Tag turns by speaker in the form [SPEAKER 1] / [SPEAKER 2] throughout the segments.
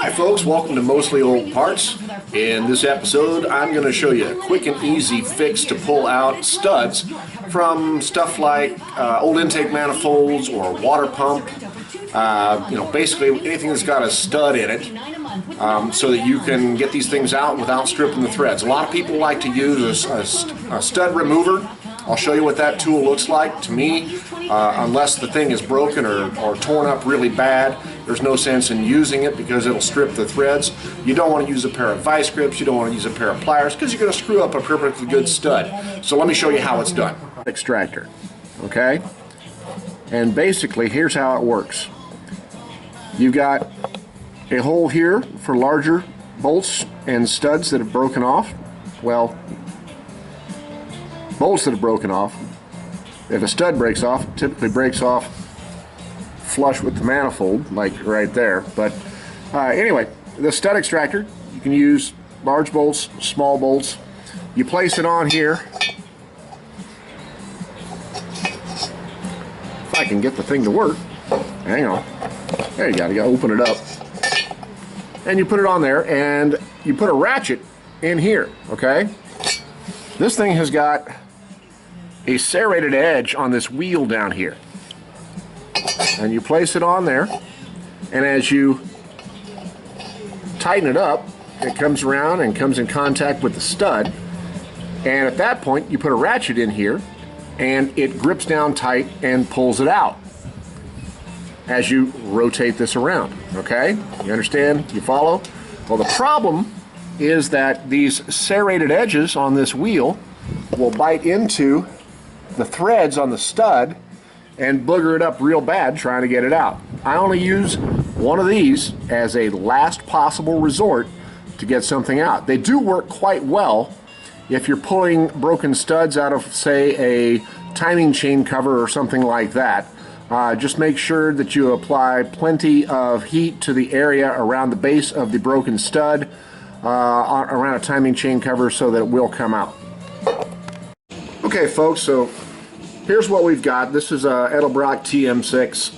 [SPEAKER 1] Hi folks, welcome to Mostly Old Parts. In this episode I'm going to show you a quick and easy fix to pull out studs from stuff like old intake manifolds or water pump. Basically anything that's got a stud in it, so that you can get these things out without stripping the threads. A lot of people like to use a stud remover. I'll show you what that tool looks like. To me, unless the thing is broken or torn up really bad, there's no sense in using it because it'll strip the threads. You don't want to use a pair of vice grips, you don't want to use a pair of pliers because you're going to screw up a perfectly good stud. So let me show you how it's done. Extractor, okay? And basically, here's how it works. You've got a hole here for larger bolts and studs that have broken off. Well, bolts that have broken off. If a stud breaks off, it typically breaks off flush with the manifold, like right there. But anyway, the stud extractor, you can use large bolts, small bolts. You place it on here. If I can get the thing to work. Hang on. There you go. You got to open it up. And you put it on there, and you put a ratchet in here, okay? This thing has got a serrated edge on this wheel down here. And you place it on there, and as you tighten it up, it comes around and comes in contact with the stud. And at that point, you put a ratchet in here, and it grips down tight and pulls it out as you rotate this around, okay? You understand? You follow? Well, the problem is that these serrated edges on this wheel will bite into the threads on the stud and booger it up real bad trying to get it out. I only use one of these as a last possible resort to get something out. They do work quite well if you're pulling broken studs out of, say, a timing chain cover or something like that. Just make sure that you apply plenty of heat to the area around the base of the broken stud around a timing chain cover so that it will come out. Okay folks, so here's what we've got. This is a Edelbrock TM6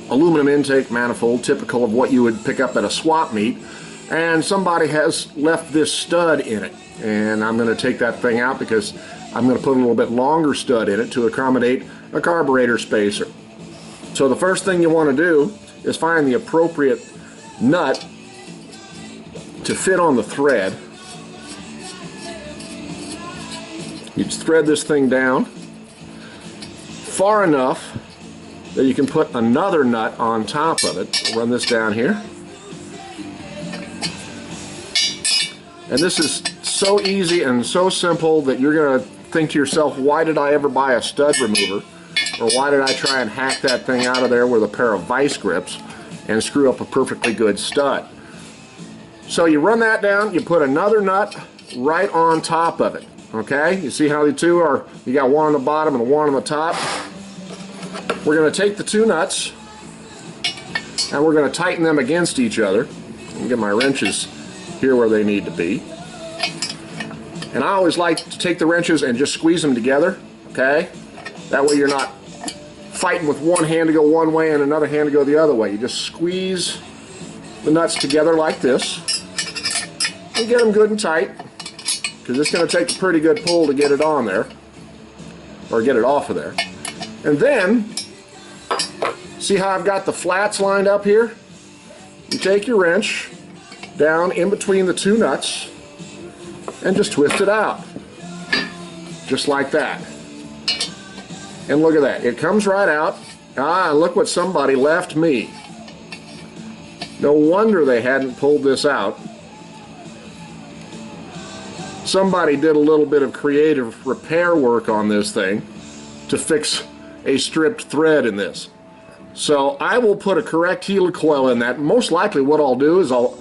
[SPEAKER 1] aluminum intake manifold, typical of what you would pick up at a swap meet. And somebody has left this stud in it. And I'm going to take that thing out because I'm going to put a little bit longer stud in it to accommodate a carburetor spacer. So the first thing you want to do is find the appropriate nut to fit on the thread. You thread this thing down far enough that you can put another nut on top of it. I'll run this down here. And this is so easy and so simple that you're going to think to yourself, why did I ever buy a stud remover? Or why did I try and hack that thing out of there with a pair of vice grips and screw up a perfectly good stud? So you run that down, you put another nut right on top of it. Okay, you see how the two are, you got one on the bottom and one on the top. We're going to take the two nuts and we're going to tighten them against each other. Let me get my wrenches here where they need to be. And I always like to take the wrenches and just squeeze them together, okay? That way you're not fighting with one hand to go one way and another hand to go the other way. You just squeeze the nuts together like this and get them good and tight, because it's going to take a pretty good pull to get it on there, or get it off of there. And then, see how I've got the flats lined up here? You take your wrench down in between the two nuts and just twist it out. Just like that. And look at that. It comes right out. Ah, look what somebody left me. No wonder they hadn't pulled this out. Somebody did a little bit of creative repair work on this thing to fix a stripped thread in this. So I will put a correct helicoil in that. Most likely what I'll do is I'll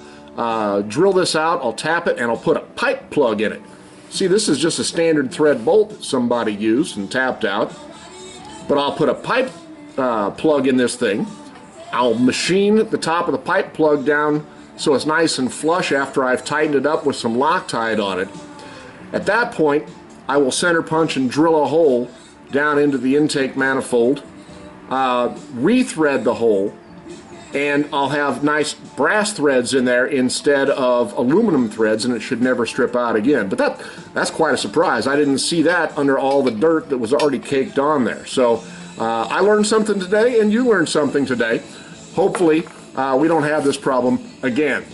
[SPEAKER 1] drill this out, I'll tap it, and I'll put a pipe plug in it. See, this is just a standard thread bolt that somebody used and tapped out. But I'll put a pipe plug in this thing. I'll machine the top of the pipe plug down so it's nice and flush after I've tightened it up with some Loctite on it. At that point, I will center punch and drill a hole down into the intake manifold, rethread the hole, and I'll have nice brass threads in there instead of aluminum threads, and it should never strip out again. But that's quite a surprise. I didn't see that under all the dirt that was already caked on there. So I learned something today, and you learned something today. Hopefully we don't have this problem again.